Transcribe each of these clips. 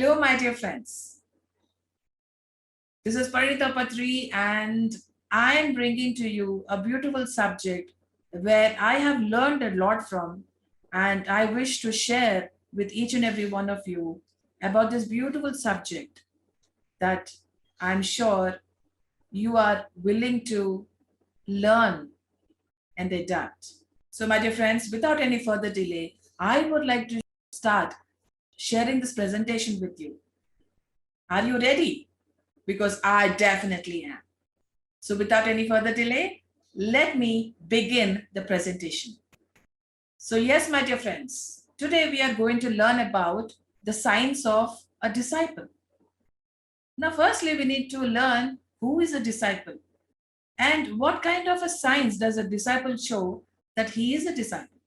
Hello, my dear friends. This is Parinitha Patri, and I am bringing to you a beautiful subject where I have learned a lot from, and I wish to share with each and every one of you about this beautiful subject that I'm sure you are willing to learn and adapt. So, my dear friends, without any further delay, I would like to start sharing this presentation with you. Are you ready? Because I definitely am. So without any further delay, let me begin the presentation. So yes, my dear friends, today we are going to learn about the signs of a disciple. Now, firstly, we need to learn who is a disciple and what kind of a signs does a disciple show that he is a disciple.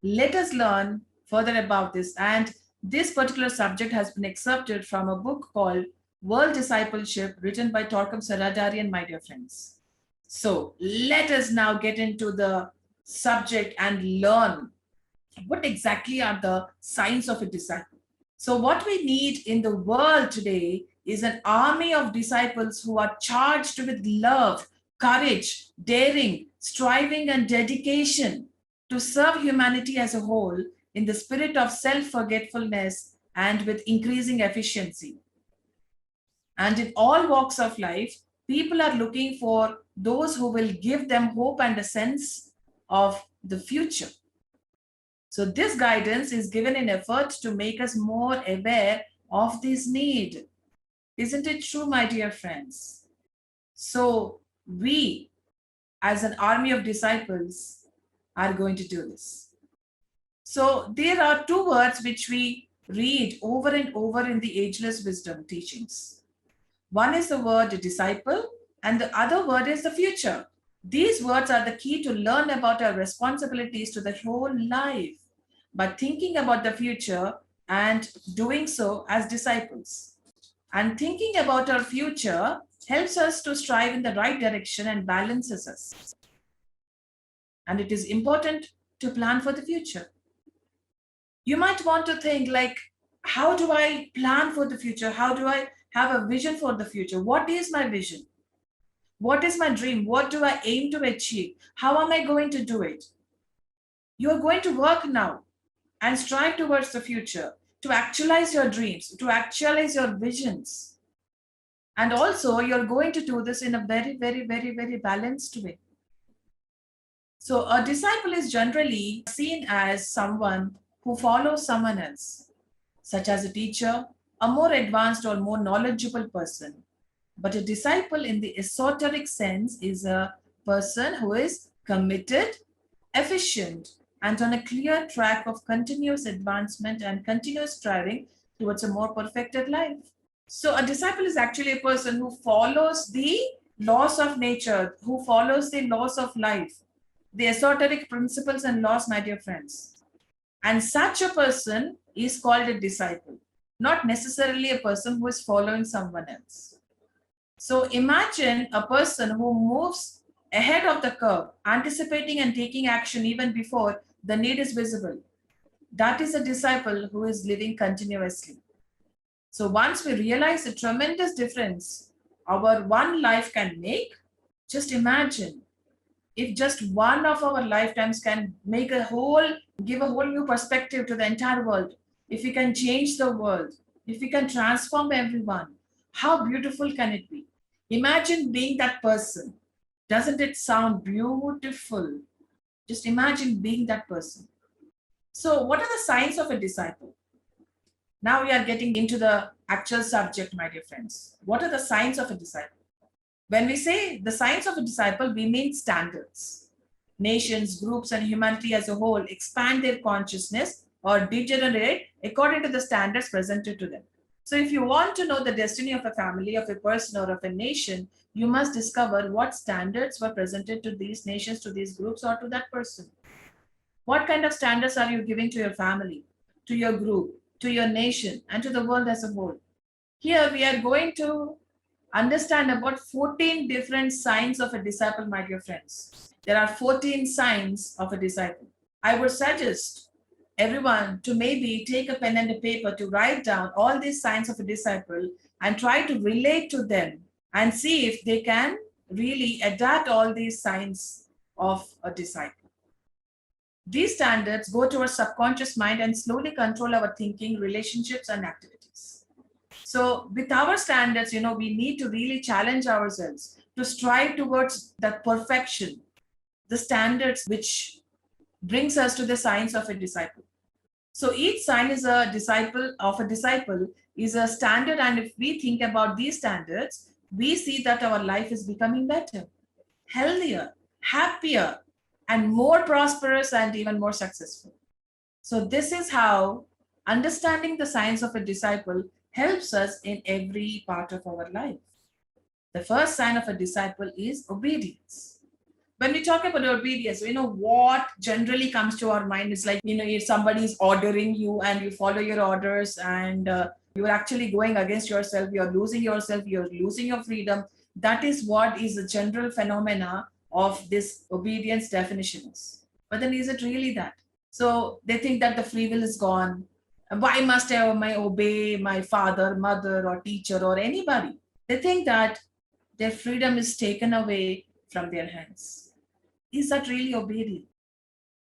Let us learn further about this, and this particular subject has been excerpted from a book called World Discipleship, written by Torkom Saraydarian, my dear friends. So let us now get into the subject and learn what exactly are the signs of a disciple. So what we need in the world today is an army of disciples who are charged with love, courage, daring, striving, and dedication to serve humanity as a whole in the spirit of self-forgetfulness and with increasing efficiency. And in all walks of life, people are looking for those who will give them hope and a sense of the future. So this guidance is given in effort to make us more aware of this need. Isn't it true, my dear friends? So we, as an army of disciples, are going to do this. So there are two words which we read over and over in the ageless wisdom teachings. One is the word disciple, and the other word is the future. These words are the key to learn about our responsibilities to the whole life by thinking about the future and doing so as disciples. And thinking about our future helps us to strive in the right direction and balances us. And it is important to plan for the future. You might want to think like, how do I plan for the future? How do I have a vision for the future? What is my vision? What is my dream? What do I aim to achieve? How am I going to do it? You are going to work now and strive towards the future to actualize your dreams, to actualize your visions. And also, you're going to do this in a very, very, very, very balanced way. So a disciple is generally seen as someone who follows someone else, such as a teacher, a more advanced or more knowledgeable person. But a disciple in the esoteric sense is a person who is committed, efficient, and on a clear track of continuous advancement and continuous striving towards a more perfected life. So a disciple is actually a person who follows the laws of nature, who follows the laws of life, the esoteric principles and laws, my dear friends. And such a person is called a disciple, not necessarily a person who is following someone else. So imagine a person who moves ahead of the curve, anticipating and taking action even before the need is visible. That is a disciple who is living continuously. So once we realize the tremendous difference our one life can make, just imagine if just one of our lifetimes can give a whole new perspective to the entire world, if we can change the world, if we can transform everyone, how beautiful can it be? Imagine being that person. Doesn't it sound beautiful? Just imagine being that person. So what are the signs of a disciple? Now we are getting into the actual subject, my dear friends. What are the signs of a disciple? When we say the signs of a disciple, we mean standards. Nations, groups, and humanity as a whole expand their consciousness or degenerate according to the standards presented to them. So if you want to know the destiny of a family, of a person, or of a nation, you must discover what standards were presented to these nations, to these groups, or to that person. What kind of standards are you giving to your family, to your group, to your nation, and to the world as a whole? Here we are going to understand about 14 different signs of a disciple, my dear friends. There are 14 signs of a disciple. I would suggest everyone to maybe take a pen and a paper to write down all these signs of a disciple and try to relate to them and see if they can really adapt all these signs of a disciple. These standards go to our subconscious mind and slowly control our thinking, relationships, and activities. So with our standards, we need to really challenge ourselves to strive towards that perfection, the standards which brings us to the signs of a disciple. So each sign is a disciple is a standard, and if we think about these standards, we see that our life is becoming better, healthier, happier, and more prosperous and even more successful. So this is how understanding the signs of a disciple helps us in every part of our life. The first sign of a disciple is obedience. When we talk about obedience, what generally comes to our mind is like, if somebody is ordering you and you follow your orders, and you're actually going against yourself, you're losing yourself, you're losing your freedom. That is what is the general phenomena of this obedience definition is. But then is it really that? So they think that the free will is gone. Why must I obey my father, mother, or teacher, or anybody? They think that their freedom is taken away from their hands. Is that really obedience?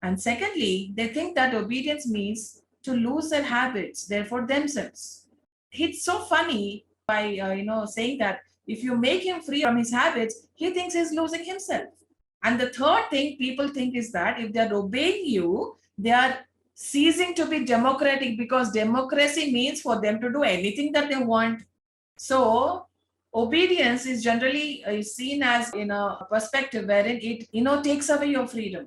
And secondly, they think that obedience means to lose their habits, therefore themselves. It's so funny by saying that if you make him free from his habits, he thinks he's losing himself. And the third thing people think is that if they're obeying you, they are ceasing to be democratic, because democracy means for them to do anything that they want. So obedience is generally seen as in a perspective wherein it takes away your freedom,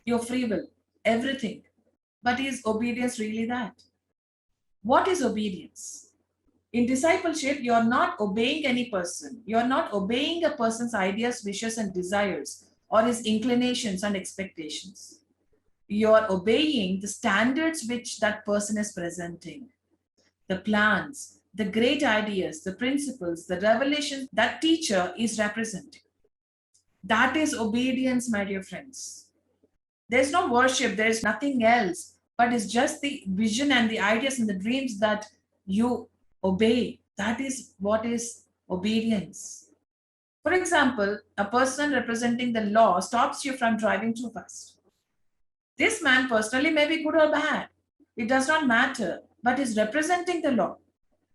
your free will, everything. But is obedience really that? What is obedience? In discipleship, you're not obeying any person. You're not obeying a person's ideas, wishes, and desires, or his inclinations and expectations. You're obeying the standards which that person is presenting, the plans, the great ideas, the principles, the revelations that teacher is representing. That is obedience, my dear friends. There's no worship, there's nothing else, but it's just the vision and the ideas and the dreams that you obey. That is what is obedience. For example, a person representing the law stops you from driving too fast. This man personally may be good or bad. It does not matter, but is representing the law.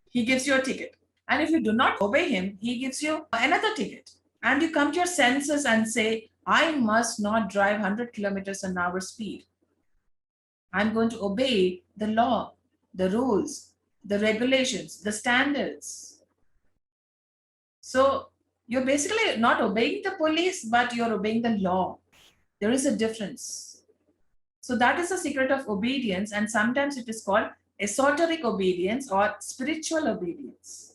He gives you a ticket. And if you do not obey him, he gives you another ticket. And you come to your senses and say, I must not drive 100 kilometers an hour speed. I'm going to obey the law, the rules, the regulations, the standards. So you're basically not obeying the police, but you're obeying the law. There is a difference. So that is the secret of obedience, and sometimes it is called esoteric obedience or spiritual obedience.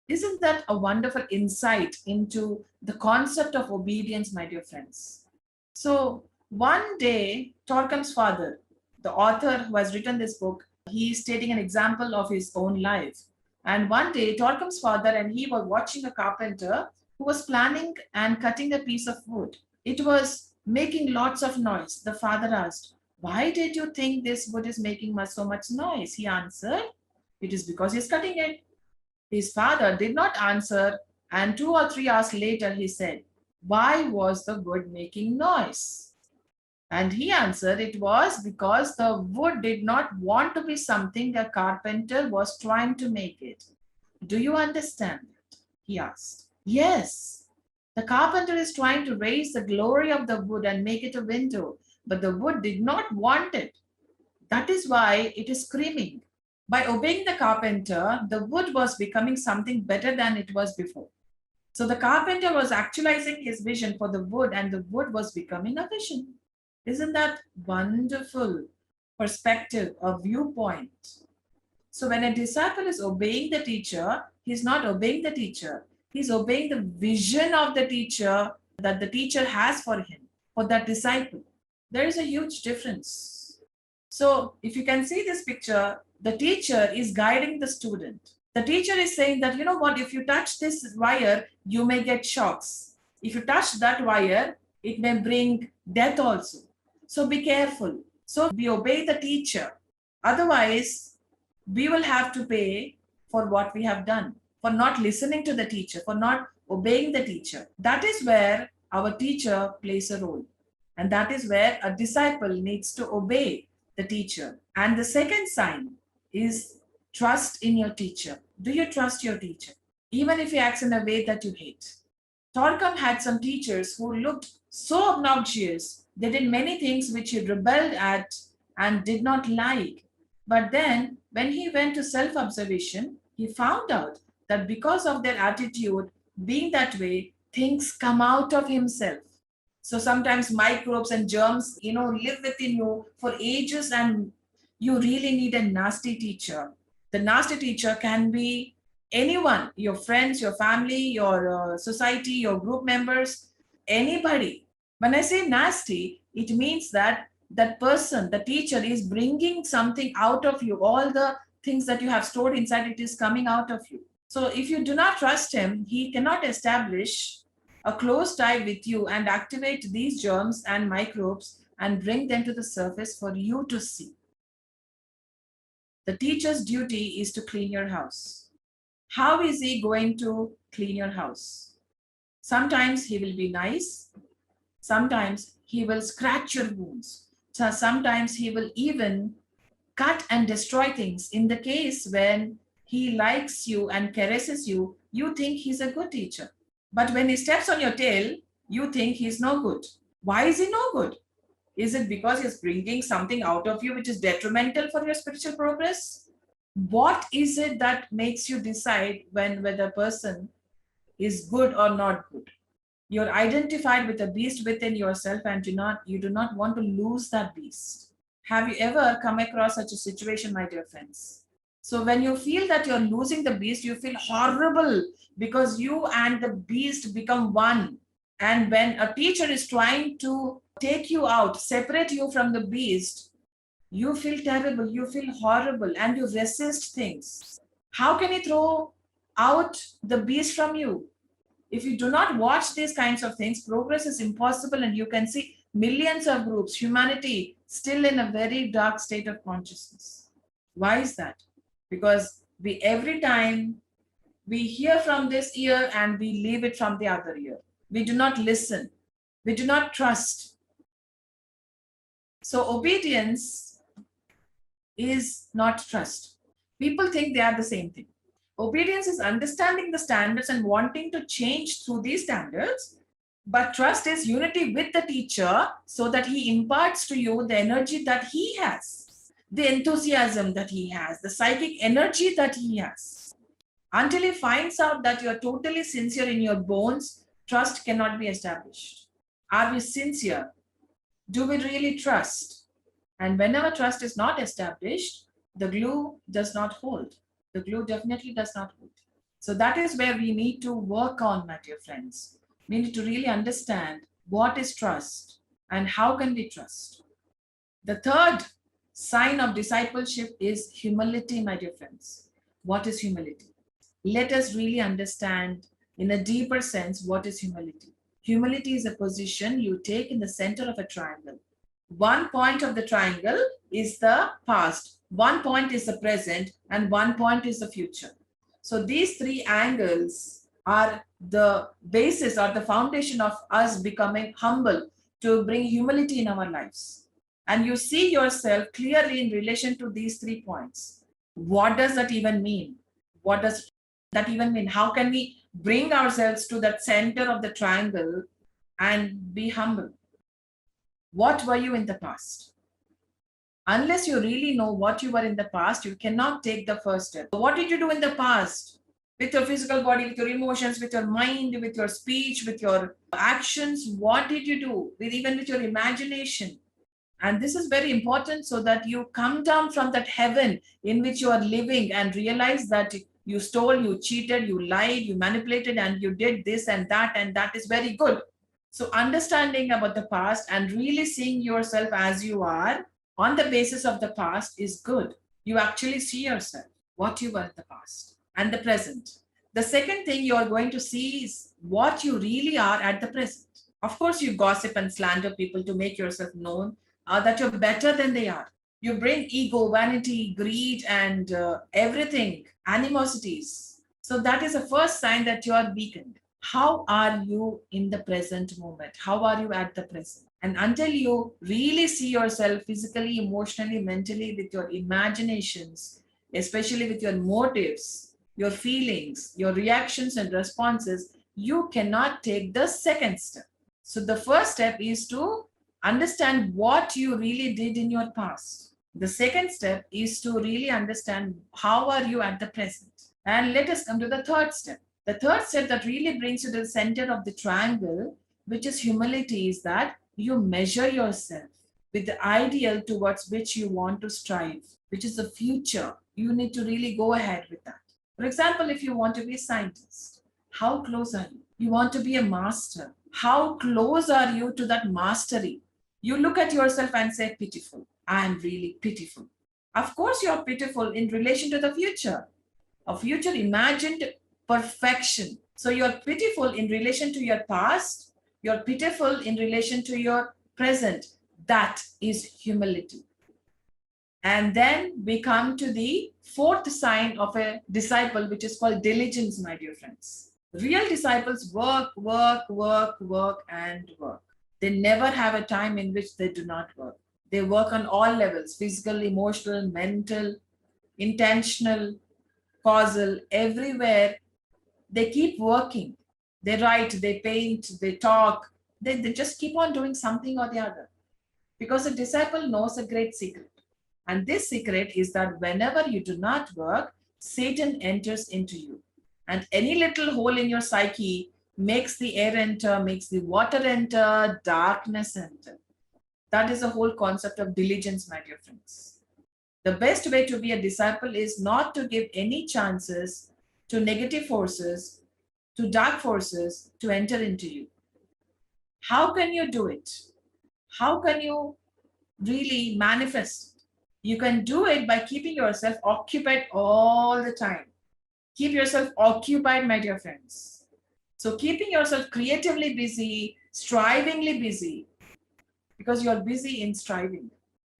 Isn't that a wonderful insight into the concept of obedience, my dear friends? So one day, Torkom's father, the author who has written this book, he is stating an example of his own life. And one day, Torkom's father and he were watching a carpenter who was planning and cutting a piece of wood. It was making lots of noise. The father asked, why did you think this wood is making so much noise? He answered, it is because he's cutting it. His father did not answer, and 2 or 3 hours later he said, why was the wood making noise? And he answered, it was because the wood did not want to be something the carpenter was trying to make it. Do you understand that? He asked. Yes, the carpenter is trying to raise the glory of the wood and make it a window, but the wood did not want it. That is why it is screaming. By obeying the carpenter, the wood was becoming something better than it was before. So the carpenter was actualizing his vision for the wood, and the wood was becoming a vision. Isn't that wonderful perspective, a viewpoint? So when a disciple is obeying the teacher, he's not obeying the teacher. He's obeying the vision of the teacher that the teacher has for him, for that disciple. There is a huge difference. So if you can see this picture, the teacher is guiding the student. The teacher is saying that, you know what, if you touch this wire, you may get shocks. If you touch that wire, it may bring death also. So be careful. So we obey the teacher. Otherwise, we will have to pay for what we have done, for not listening to the teacher, for not obeying the teacher. That is where our teacher plays a role. And that is where a disciple needs to obey the teacher. And the second sign is trust in your teacher. Do you trust your teacher? Even if he acts in a way that you hate. Torkom had some teachers who looked so obnoxious. They did many things which he rebelled at and did not like. But then, when he went to self observation, he found out that because of their attitude being that way, things come out of himself. So sometimes microbes and germs, live within you for ages, and you really need a nasty teacher. The nasty teacher can be anyone, your friends, your family, your society, your group members, anybody. When I say nasty, it means that that person, the teacher, is bringing something out of you. All the things that you have stored inside, it is coming out of you. So if you do not trust him, he cannot establish a close tie with you and activate these germs and microbes and bring them to the surface for you to see. The teacher's duty is to clean your house. How is he going to clean your house? Sometimes he will be nice. Sometimes he will scratch your wounds. So sometimes he will even cut and destroy things. In the case when he likes you and caresses you, you think he's a good teacher. But when he steps on your tail, you think he's no good. Why is he no good? Is it because he's bringing something out of you which is detrimental for your spiritual progress? What is it that makes you decide whether a person is good or not good? You're identified with a beast within yourself, and you do not want to lose that beast. Have you ever come across such a situation, my dear friends? So when you feel that you're losing the beast, you feel horrible because you and the beast become one. And when a teacher is trying to take you out, separate you from the beast, you feel terrible, you feel horrible, and you resist things. How can he throw out the beast from you? If you do not watch these kinds of things, progress is impossible, and you can see millions of groups, humanity, still in a very dark state of consciousness. Why is that? Because every time we hear from this ear and we leave it from the other ear. We do not listen. We do not trust. So obedience is not trust. People think they are the same thing. Obedience is understanding the standards and wanting to change through these standards. But trust is unity with the teacher so that he imparts to you the energy that he has, the enthusiasm that he has, the psychic energy that he has. Until he finds out that you are totally sincere in your bones, trust cannot be established. Are we sincere? Do we really trust? And whenever trust is not established, the glue does not hold. The glue definitely does not hold. So that is where we need to work on, my dear friends. We need to really understand what is trust and how can we trust. The third sign of discipleship is humility, my dear friends. What is humility? Let us really understand in a deeper sense what is humility. Humility is a position you take in the center of a triangle. One point of the triangle is the past, one point is the present, and one point is the future. So these three angles are the basis or the foundation of us becoming humble to bring humility in our lives. And you see yourself clearly in relation to these 3 points. What does that even mean? What does that even mean? How can we bring ourselves to that center of the triangle and be humble? What were you in the past? Unless you really know what you were in the past, you cannot take the first step. What did you do in the past? With your physical body, with your emotions, with your mind, with your speech, with your actions, what did you do? Even with your imagination. And this is very important so that you come down from that heaven in which you are living and realize that you stole, you cheated, you lied, you manipulated, and you did this and that is very good. So understanding about the past and really seeing yourself as you are on the basis of the past is good. You actually see yourself, what you were in the past and the present. The second thing you are going to see is what you really are at the present. Of course, you gossip and slander people to make yourself known. that you're better than they are. You bring ego, vanity, greed, and everything, animosities. So that is the first sign that you are weakened. How are you in the present moment? How are you at the present? And until you really see yourself physically, emotionally, mentally, with your imaginations, especially with your motives, your feelings, your reactions and responses, you cannot take the second step. So the first step is to understand what you really did in your past. The second step is to really understand how are you at the present. And let us come to the third step. The third step that really brings you to the center of the triangle, which is humility, is that you measure yourself with the ideal towards which you want to strive, which is the future. You need to really go ahead with that. For example, if you want to be a scientist, how close are you? You want to be a master. How close are you to that mastery? You look at yourself and say, pitiful. I am really pitiful. Of course, you're pitiful in relation to the future, a future imagined perfection. So you're pitiful in relation to your past, you're pitiful in relation to your present. That is humility. And then we come to the fourth sign of a disciple, which is called diligence, my dear friends. Real disciples work, work, work, work, and work. They never have a time in which they do not work. They work on all levels: physical, emotional, mental, intentional, causal, everywhere. They keep working. They write, they paint, they talk. They just keep on doing something or the other. Because a disciple knows a great secret. And this secret is that whenever you do not work, Satan enters into you. And any little hole in your psyche makes the air enter, makes the water enter, darkness enter. That is the whole concept of diligence, my dear friends. The best way to be a disciple is not to give any chances to negative forces, to dark forces to enter into you. How can you do it? How can you really manifest? You can do it by keeping yourself occupied all the time. Keep yourself occupied, my dear friends. So keeping yourself creatively busy, strivingly busy, because you're busy in striving.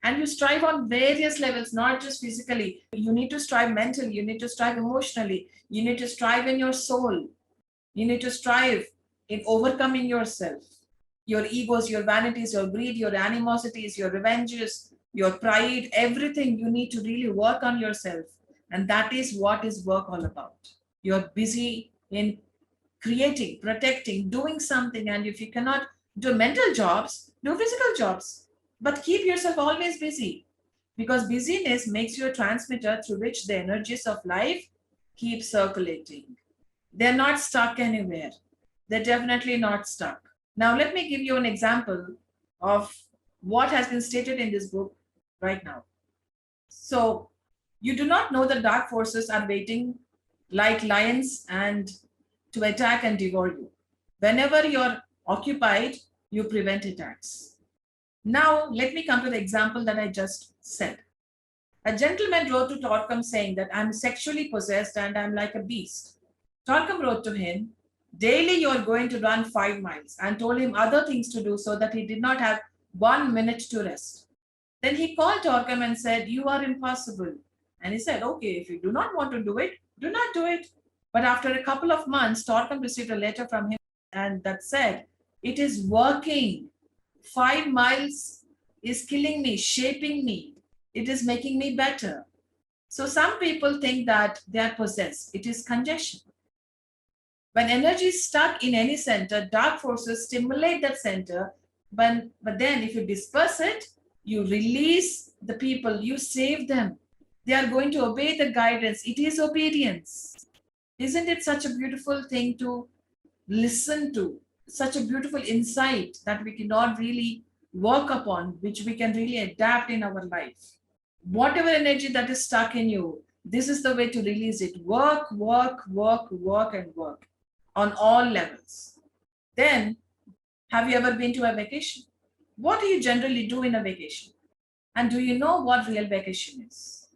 And you strive on various levels, not just physically. You need to strive mentally, you need to strive emotionally, you need to strive in your soul, you need to strive in overcoming yourself, your egos, your vanities, your greed, your animosities, your revenges, your pride, everything. You need to really work on yourself. And that is what is work all about. You're busy in creating, protecting, doing something. And if you cannot do mental jobs, do physical jobs. But keep yourself always busy, because busyness makes you a transmitter through which the energies of life keep circulating. They're not stuck anywhere. They're definitely not stuck. Now, let me give you an example of what has been stated in this book right now. So, you do not know that dark forces are waiting like lions and to attack and devour you. Whenever you're occupied, you prevent attacks. Now, let me come to the example that I just said. A gentleman wrote to Torkom saying that I'm sexually possessed and I'm like a beast. Torkom wrote to him, daily you're going to run 5 miles, and told him other things to do so that he did not have 1 minute to rest. Then he called Torkom and said, you are impossible. And he said, okay, if you do not want to do it, do not do it. But after a couple of months, Torkom received a letter from him and that said, it is working. 5 miles is killing me, shaping me. It is making me better. So some people think that they are possessed. It is congestion. When energy is stuck in any center, dark forces stimulate that center. But then if you disperse it, you release the people, you save them. They are going to obey the guidance. It is obedience. Isn't it such a beautiful thing to listen to? Such a beautiful insight that we cannot really work upon, which we can really adapt in our life. Whatever energy that is stuck in you, this is the way to release it. Work, work, work, work, and work on all levels. Then, have you ever been to a vacation? What do you generally do in a vacation? And do you know what real vacation is?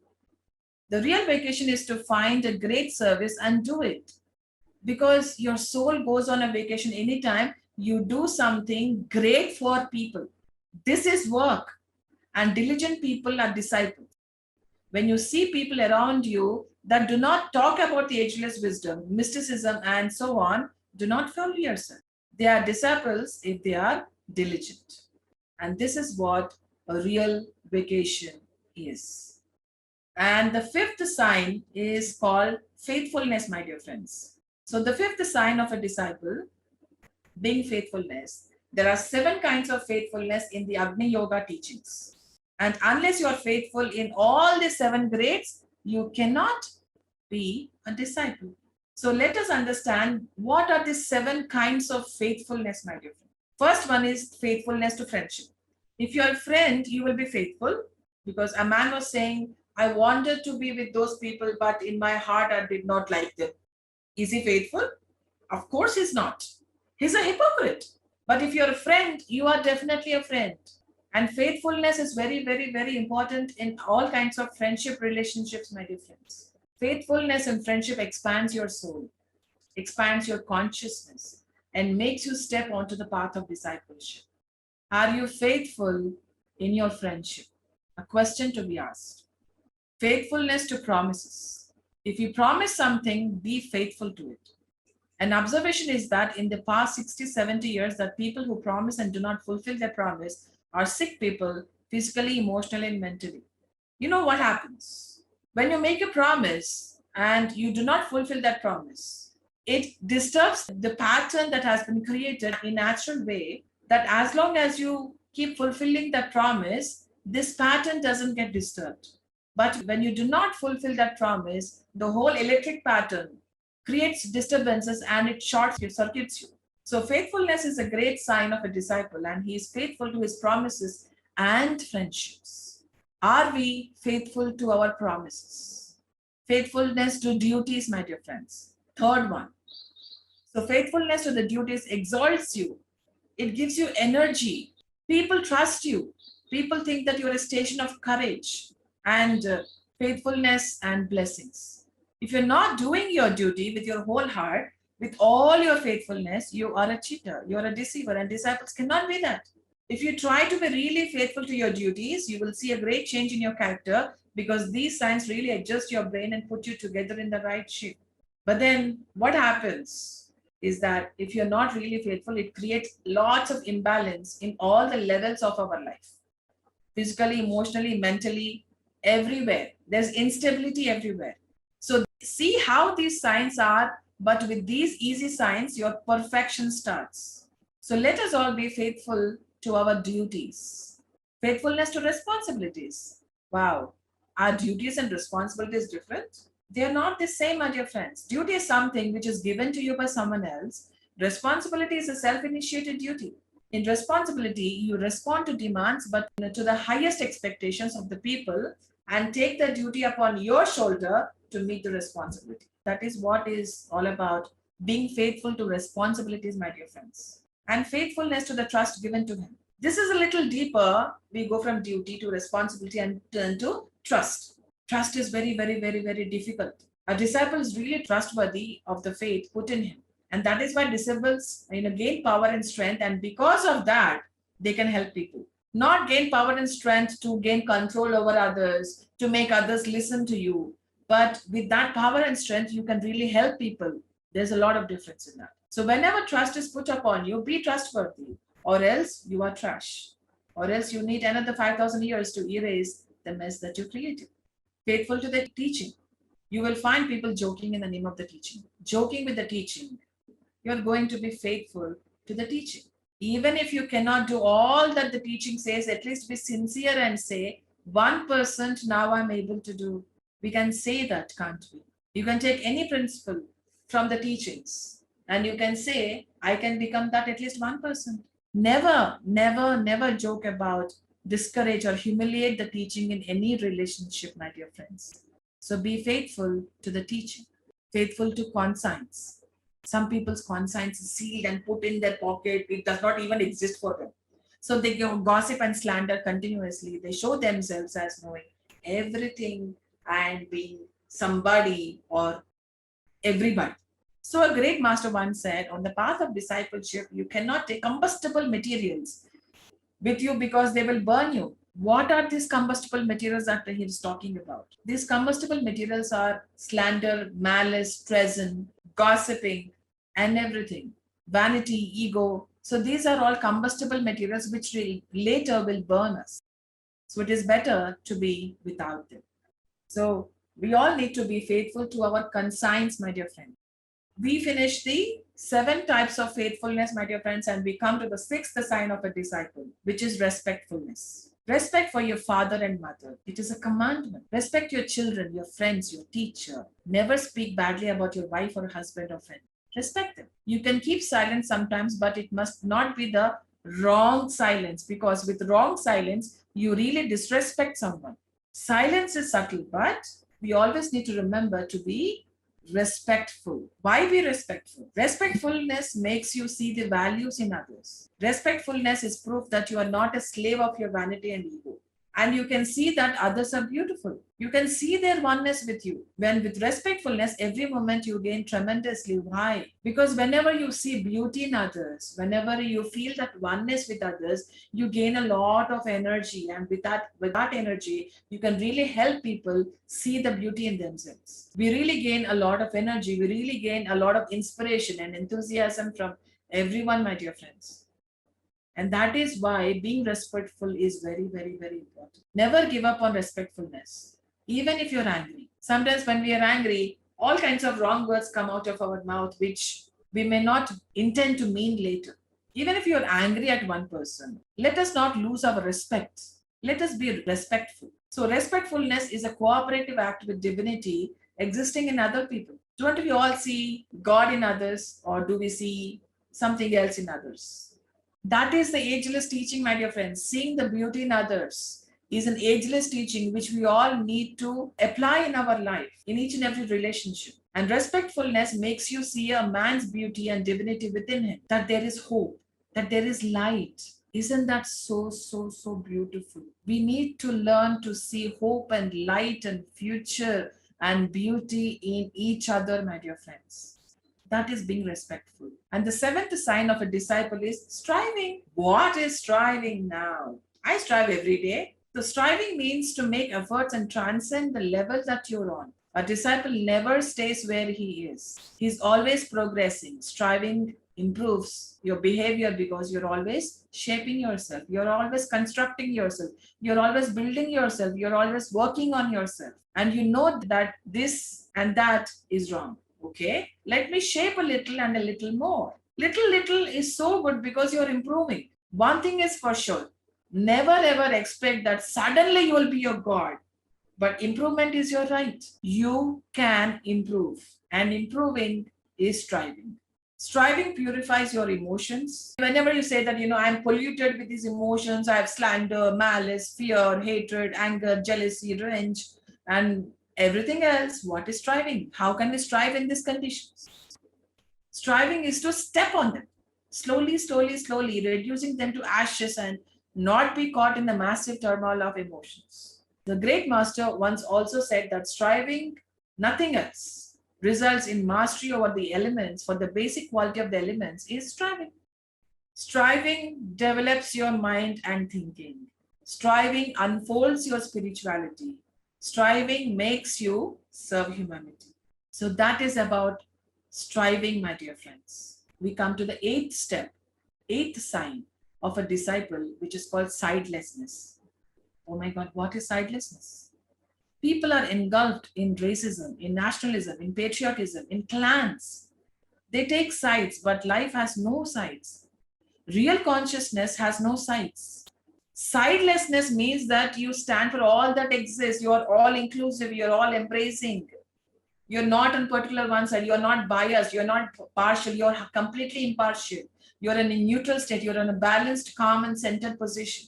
The real vacation is to find a great service and do it. Because your soul goes on a vacation anytime you do something great for people. This is work. and diligent people are disciples. When you see people around you that do not talk about the ageless wisdom, mysticism, and so on, do not follow yourself. They are disciples if they are diligent. And this is what a real vacation is. And the fifth sign is called faithfulness, my dear friends. So the fifth sign of a disciple being faithfulness. There are 7 kinds of faithfulness in the Agni Yoga teachings. And unless you are faithful in all the 7 grades, you cannot be a disciple. So let us understand what are the 7 kinds of faithfulness, my dear friend. First one is faithfulness to friendship. If you are a friend, you will be faithful, because a man was saying, I wanted to be with those people, but in my heart, I did not like them. Is he faithful? Of course he's not. He's a hypocrite. But if you're a friend, you are definitely a friend. And faithfulness is very, very, very important in all kinds of friendship relationships, my dear friends. Faithfulness in friendship expands your soul, expands your consciousness, and makes you step onto the path of discipleship. Are you faithful in your friendship? A question to be asked. Faithfulness to promises. If you promise something, be faithful to it. An observation is that in the past 60, 70 years, that people who promise and do not fulfill their promise are sick people, physically, emotionally, and mentally. You know what happens? When you make a promise and you do not fulfill that promise, it disturbs the pattern that has been created in a natural way, that as long as you keep fulfilling that promise, this pattern doesn't get disturbed. But when you do not fulfill that promise, the whole electric pattern creates disturbances and it circuits you. So faithfulness is a great sign of a disciple, and he is faithful to his promises and friendships. Are we faithful to our promises? Faithfulness to duties, my dear friends. Third one. So faithfulness to the duties exalts you. It gives you energy. People trust you. People think that you're a station of courage and faithfulness and blessings. If you're not doing your duty with your whole heart, with all your faithfulness, you are a cheater, you're a deceiver, and disciples cannot be that. If you try to be really faithful to your duties, you will see a great change in your character, because these signs really adjust your brain and put you together in the right shape. But then what happens is that if you're not really faithful, it creates lots of imbalance in all the levels of our life. Physically, emotionally, mentally, everywhere. There's instability everywhere. So see how these signs are, but with these easy signs, your perfection starts. So let us all be faithful to our duties. Faithfulness to responsibilities. Wow. Are duties and responsibilities different? They are not the same, my dear friends. Duty is something which is given to you by someone else. Responsibility is a self-initiated duty. In responsibility, you respond to demands, but to the highest expectations of the people, and take the duty upon your shoulder to meet the responsibility. That is what is all about, being faithful to responsibilities, my dear friends, and faithfulness to the trust given to him. This is a little deeper. We go from duty to responsibility and turn to trust. Trust is very, very, very, very difficult. A disciple is really trustworthy of the faith put in him. And that is why disciples gain power and strength. And because of that, they can help people. Not gain power and strength to gain control over others, to make others listen to you. But with that power and strength, you can really help people. There's a lot of difference in that. So whenever trust is put upon you, be trustworthy, or else you are trash. Or else you need another 5,000 years to erase the mess that you created. Faithful to the teaching. You will find people joking in the name of the teaching. Joking with the teaching. You're going to be faithful to the teaching. Even if you cannot do all that the teaching says, at least be sincere and say, 1% now I'm able to do. We can say that, can't we? You can take any principle from the teachings and you can say, I can become that at least 1%. Never, never, never joke about, discourage or humiliate the teaching in any relationship, my dear friends. So be faithful to the teaching, faithful to conscience. Some people's conscience is sealed and put in their pocket. It does not even exist for them. So they gossip and slander continuously. They show themselves as knowing everything and being somebody or everybody. So a great master once said, on the path of discipleship, you cannot take combustible materials with you because they will burn you. What are these combustible materials that he is talking about? These combustible materials are slander, malice, treason, gossiping, and everything. Vanity, ego. So these are all combustible materials which later will burn us. So it is better to be without them. So we all need to be faithful to our conscience, my dear friend. We finish the 7 types of faithfulness, my dear friends, and we come to the 6th sign of a disciple, which is respectfulness. Respect for your father and mother. It is a commandment. Respect your children, your friends, your teacher. Never speak badly about your wife or husband or friend. Respect them. You can keep silent sometimes, but it must not be the wrong silence, because with wrong silence, you really disrespect someone. Silence is subtle, but we always need to remember to be respectful. Why be respectful? Respectfulness makes you see the values in others. Respectfulness is proof that you are not a slave of your vanity and ego. And you can see that others are beautiful. You can see their oneness with you. When with respectfulness, every moment you gain tremendously. Why? Because whenever you see beauty in others, whenever you feel that oneness with others, you gain a lot of energy. And with that energy, you can really help people see the beauty in themselves. We really gain a lot of energy. We really gain a lot of inspiration and enthusiasm from everyone, my dear friends. And that is why being respectful is very, very, very important. Never give up on respectfulness, even if you're angry. Sometimes when we are angry, all kinds of wrong words come out of our mouth, which we may not intend to mean later. Even if you're angry at one person, let us not lose our respect. Let us be respectful. So respectfulness is a cooperative act with divinity existing in other people. Don't we all see God in others, or do we see something else in others? That is the ageless teaching, my dear friends. Seeing the beauty in others is an ageless teaching which we all need to apply in our life, in each and every relationship. And respectfulness makes you see a man's beauty and divinity within him, that there is hope, that there is light. Isn't that so, so, so beautiful? We need to learn to see hope and light and future and beauty in each other, my dear friends. That is being respectful. And the 7th sign of a disciple is striving. What is striving now? I strive every day. So striving means to make efforts and transcend the level that you're on. A disciple never stays where he is. He's always progressing. Striving improves your behavior because you're always shaping yourself. You're always constructing yourself. You're always building yourself. You're always working on yourself. And you know that this and that is wrong. Okay, let me shape a little and a little more. Little is so good because you're improving. One thing is for sure, never ever expect that suddenly you will be your God. But improvement is your right. You can improve, and improving is striving. Striving purifies your emotions. Whenever you say that, I'm polluted with these emotions, I have slander, malice, fear, hatred, anger, jealousy, revenge, and everything else, what is striving? How can we strive in these conditions? Striving is to step on them, slowly, slowly, slowly, reducing them to ashes and not be caught in the massive turmoil of emotions. The great master once also said that striving, nothing else, results in mastery over the elements, for the basic quality of the elements is striving. Striving develops your mind and thinking. Striving unfolds your spirituality. Striving makes you serve humanity. So that is about striving, my dear friends. We come to the 8th step, 8th sign of a disciple, which is called sidelessness. Oh my God, what is sidelessness? People are engulfed in racism, in nationalism, in patriotism, in clans. They take sides, but life has no sides. Real consciousness has no sides. Sidelessness means that you stand for all that exists. You are all inclusive. You're all embracing. You're not on particular one side. You're not biased. You're not partial. You're completely impartial. You're in a neutral state. You're in a balanced, calm, and centered position.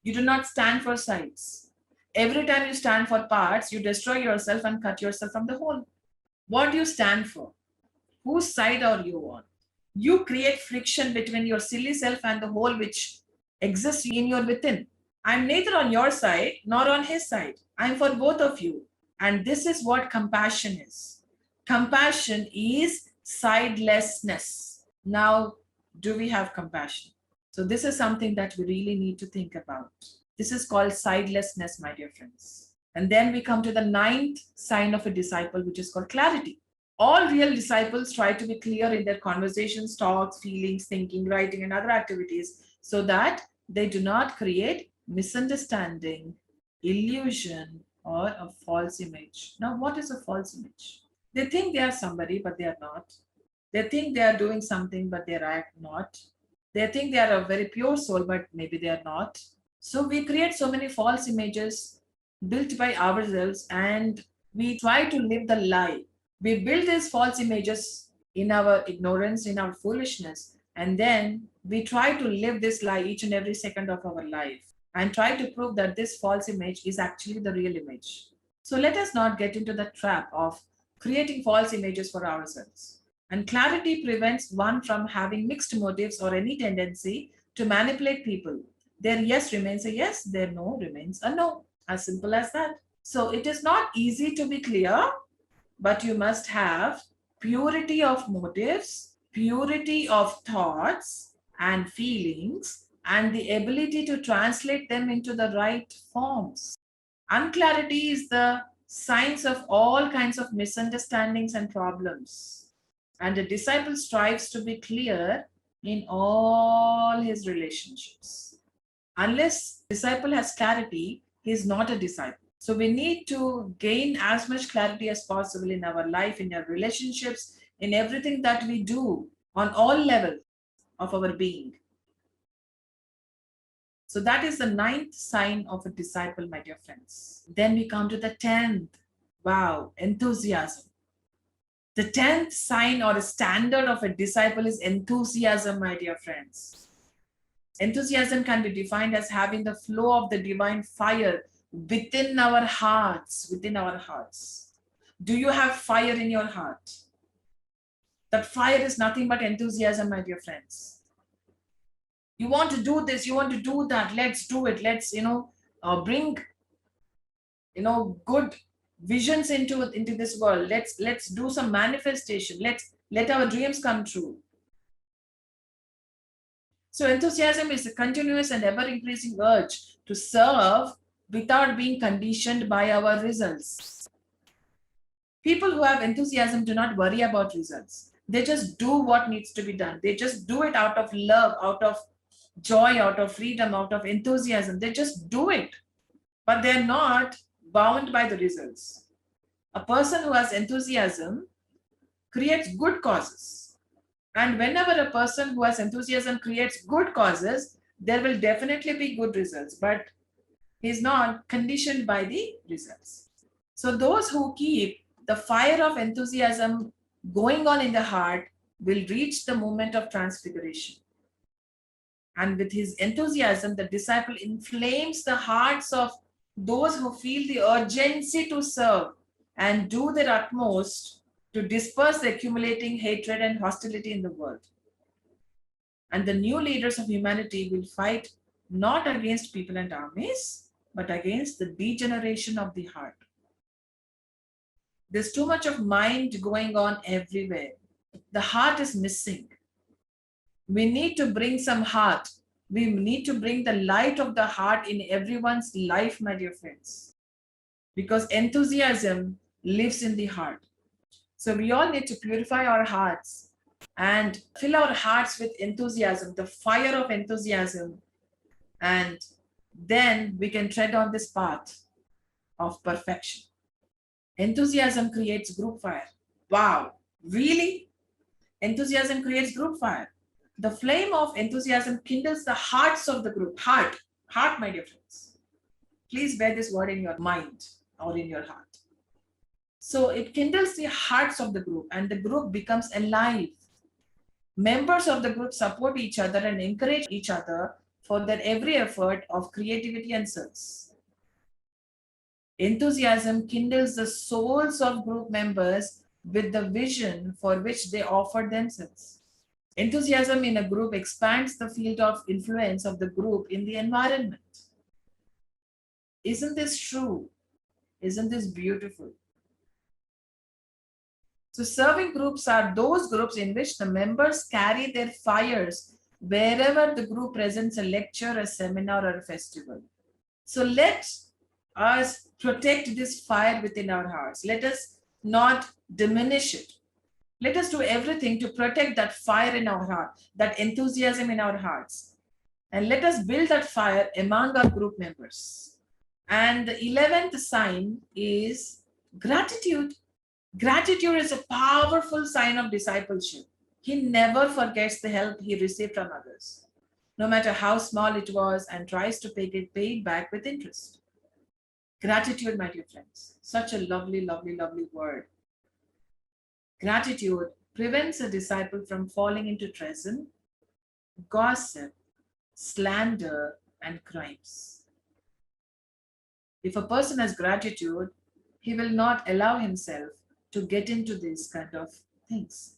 You do not stand for sides. Every time you stand for parts, you destroy yourself and cut yourself from the whole. What do you stand for? Whose side are you on? You create friction between your silly self and the whole which exists in your within. I'm neither on your side nor on his side. I'm for both of you. And this is what compassion is. Compassion is sidelessness. Now, do we have compassion? So this is something that we really need to think about. This is called sidelessness, my dear friends. And then we come to the ninth sign of a disciple, which is called clarity. All real disciples try to be clear in their conversations, talks, feelings, thinking, writing, and other activities so that they do not create misunderstanding, illusion, or a false image. Now, what is a false image? They think they are somebody, but they are not. They think they are doing something, but they are not. They think they are a very pure soul, but maybe they are not. So we create so many false images built by ourselves, and we try to live the lie. We build these false images in our ignorance, in our foolishness, and then we try to live this lie each and every second of our life and try to prove that this false image is actually the real image. So let us not get into the trap of creating false images for ourselves. And clarity prevents one from having mixed motives or any tendency to manipulate people. Their yes remains a yes, their no remains a no. As simple as that. So it is not easy to be clear, but you must have purity of motives, purity of thoughts and feelings, and the ability to translate them into the right forms. Unclarity is the signs of all kinds of misunderstandings and problems. And a disciple strives to be clear in all his relationships. Unless disciple has clarity, he is not a disciple. So we need to gain as much clarity as possible in our life, in our relationships, in everything that we do on all levels of our being. So that is the ninth sign of a disciple, my dear friends. Then we come to the 10th. Wow, enthusiasm. The 10th sign or a standard of a disciple is enthusiasm, my dear friends. Enthusiasm can be defined as having the flow of the divine fire within our hearts, within our hearts. Do you have fire in your heart? That fire is nothing but enthusiasm, my dear friends. You want to do this, you want to do that, let's do it. Let's, bring, good visions into this world. Let's do some manifestation. Let our dreams come true. So enthusiasm is a continuous and ever-increasing urge to serve without being conditioned by our results. People who have enthusiasm do not worry about results. They just do what needs to be done. They just do it out of love, out of joy, out of freedom, out of enthusiasm. They just do it, but they're not bound by the results. A person who has enthusiasm creates good causes. And whenever a person who has enthusiasm creates good causes, there will definitely be good results, but he's not conditioned by the results. So those who keep the fire of enthusiasm going on in the heart will reach the moment of transfiguration. And with his enthusiasm, the disciple inflames the hearts of those who feel the urgency to serve and do their utmost to disperse the accumulating hatred and hostility in the world. And the new leaders of humanity will fight not against people and armies, but against the degeneration of the heart. There's too much of mind going on everywhere. The heart is missing. We need to bring some heart. We need to bring the light of the heart in everyone's life, my dear friends, because enthusiasm lives in the heart. So we all need to purify our hearts and fill our hearts with enthusiasm, the fire of enthusiasm, and then we can tread on this path of perfection. Enthusiasm creates group fire. Wow, really? Enthusiasm creates group fire. The flame of enthusiasm kindles the hearts of the group. Heart, my dear friends. Please bear this word in your mind or in your heart. So it kindles the hearts of the group and the group becomes alive. Members of the group support each other and encourage each other for their every effort of creativity and service. Enthusiasm kindles the souls of group members with the vision for which they offer themselves. Enthusiasm in a group expands the field of influence of the group in the environment. Isn't this true? Isn't this beautiful? So serving groups are those groups in which the members carry their fires wherever the group presents a lecture, a seminar, or a festival. So let us protect this fire within our hearts. Let us not diminish it. Let us do everything to protect that fire in our heart, that enthusiasm in our hearts. And let us build that fire among our group members. And the 11th sign is gratitude. Gratitude is a powerful sign of discipleship. He never forgets the help he received from others, no matter how small it was, and tries to pay it back with interest. Gratitude, my dear friends, such a lovely, lovely, lovely word. Gratitude prevents a disciple from falling into treason, gossip, slander, and crimes. If a person has gratitude, he will not allow himself to get into these kind of things.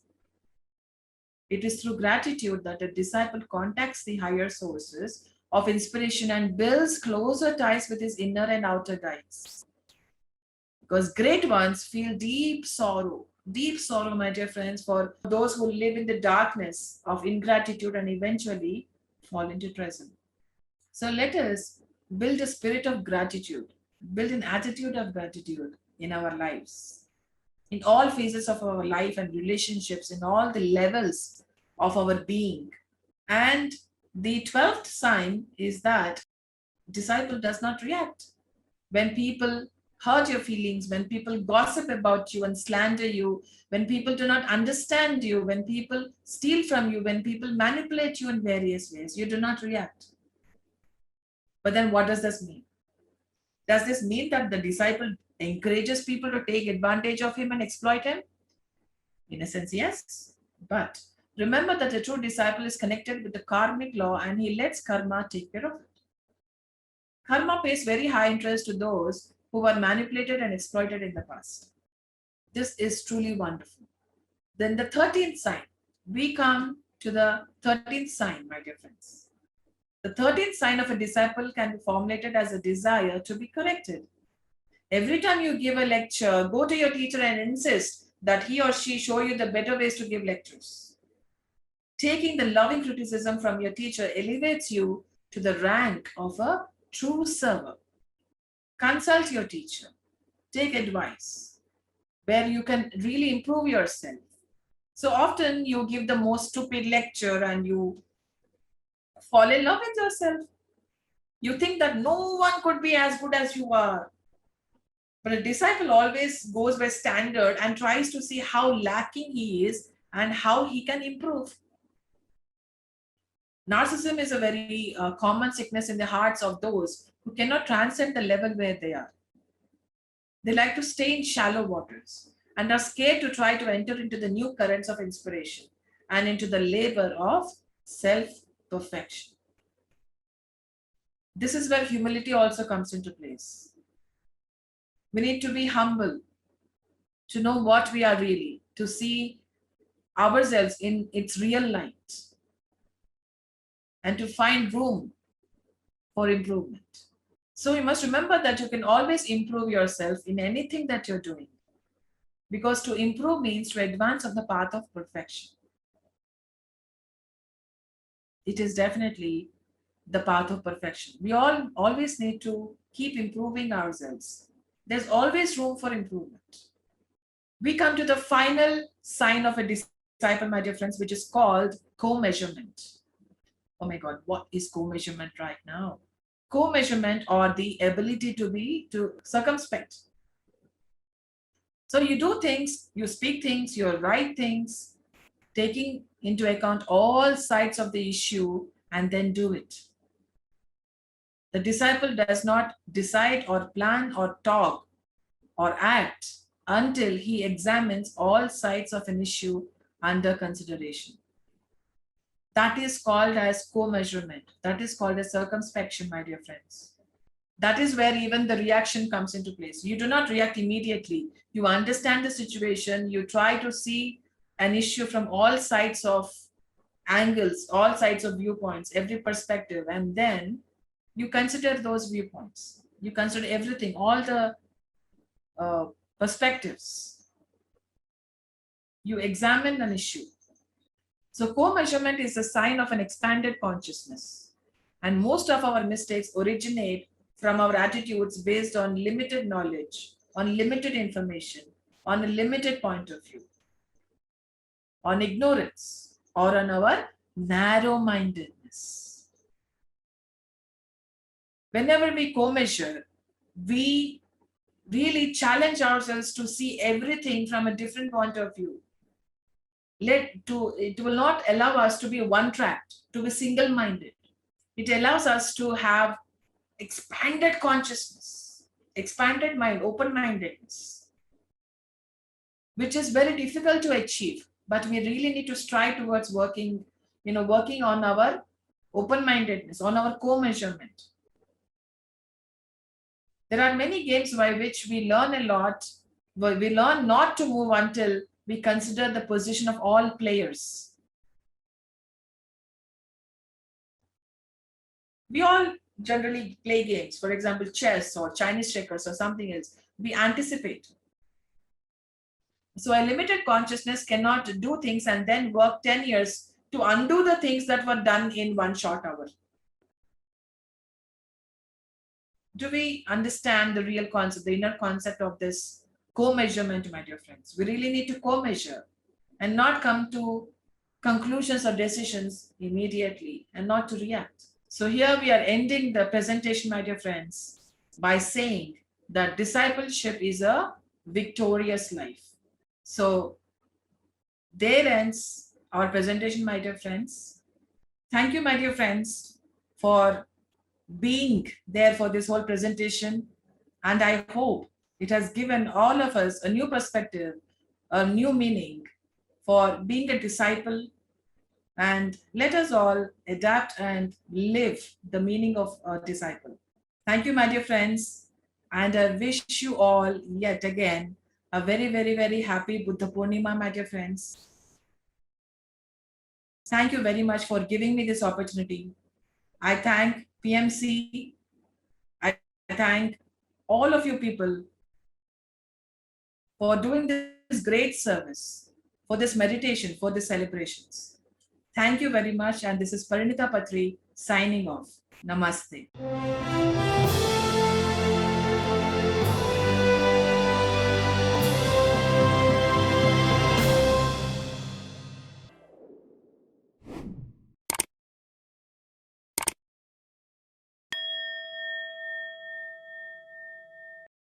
It is through gratitude that a disciple contacts the higher sources of inspiration and builds closer ties with his inner and outer guides. Because great ones feel deep sorrow, my dear friends, for those who live in the darkness of ingratitude and eventually fall into treason. So let us build a spirit of gratitude, build an attitude of gratitude in our lives, in all phases of our life and relationships, in all the levels of our being. And the 12th sign is that disciple does not react. When people hurt your feelings, when people gossip about you and slander you, when people do not understand you, when people steal from you, when people manipulate you in various ways, you do not react. But then what does this mean? Does this mean that the disciple encourages people to take advantage of him and exploit him? In a sense, yes. But remember that a true disciple is connected with the karmic law and he lets karma take care of it. Karma pays very high interest to those who were manipulated and exploited in the past. This is truly wonderful. Then the 13th sign. We come to the 13th sign, my dear friends. The 13th sign of a disciple can be formulated as a desire to be corrected. Every time you give a lecture, go to your teacher and insist that he or she show you the better ways to give lectures. Taking the loving criticism from your teacher elevates you to the rank of a true server. Consult your teacher. Take advice where you can really improve yourself. So often you give the most stupid lecture and you fall in love with yourself. You think that no one could be as good as you are. But a disciple always goes by standard and tries to see how lacking he is and how he can improve. Narcissism is a very common sickness in the hearts of those who cannot transcend the level where they are. They like to stay in shallow waters and are scared to try to enter into the new currents of inspiration and into the labor of self-perfection. This is where humility also comes into place. We need to be humble to know what we are really, to see ourselves in its real light, and to find room for improvement. So you must remember that you can always improve yourself in anything that you're doing, because to improve means to advance on the path of perfection. It is definitely the path of perfection. We all always need to keep improving ourselves. There's always room for improvement. We come to the final sign of a disciple, my dear friends, which is called co-measurement. Oh my God, what is co-measurement right now? Co-measurement, or the ability to circumspect. So you do things, you speak things, you write things, taking into account all sides of the issue, and then do it. The disciple does not decide or plan or talk or act until he examines all sides of an issue under consideration. That is called as co-measurement. That is called as circumspection, my dear friends. That is where even the reaction comes into place. You do not react immediately. You understand the situation. You try to see an issue from all sides of angles, all sides of viewpoints, every perspective, and then you consider those viewpoints. You consider everything, all the perspectives. You examine an issue. So co-measurement is a sign of an expanded consciousness. And most of our mistakes originate from our attitudes based on limited knowledge, on limited information, on a limited point of view, on ignorance, or on our narrow-mindedness. Whenever we co-measure, we really challenge ourselves to see everything from a different point of view. It will not allow us to be one-tracked, to be single-minded. It allows us to have expanded consciousness, expanded mind, open-mindedness, which is very difficult to achieve. But we really need to strive towards working on our open-mindedness, on our co-measurement. There are many games by which we learn a lot, but we learn not to move until we consider the position of all players. We all generally play games, for example, chess or Chinese checkers or something else. We anticipate. So a limited consciousness cannot do things and then work 10 years to undo the things that were done in one short hour. Do we understand the real concept, the inner concept of this co-measurement, my dear friends? We really need to co-measure and not come to conclusions or decisions immediately and not to react. So here we are ending the presentation, my dear friends, by saying that discipleship is a victorious life. So there ends our presentation, my dear friends. Thank you, my dear friends, for being there for this whole presentation. And I hope it has given all of us a new perspective, a new meaning for being a disciple. And let us all adapt and live the meaning of a disciple. Thank you, my dear friends. And I wish you all yet again a very, very, very happy Buddha Purnima, my dear friends. Thank you very much for giving me this opportunity. I thank PMC. I thank all of you people for doing this great service, for this meditation, for the celebrations. Thank you very much. And this is Parinitha Patri signing off. Namaste.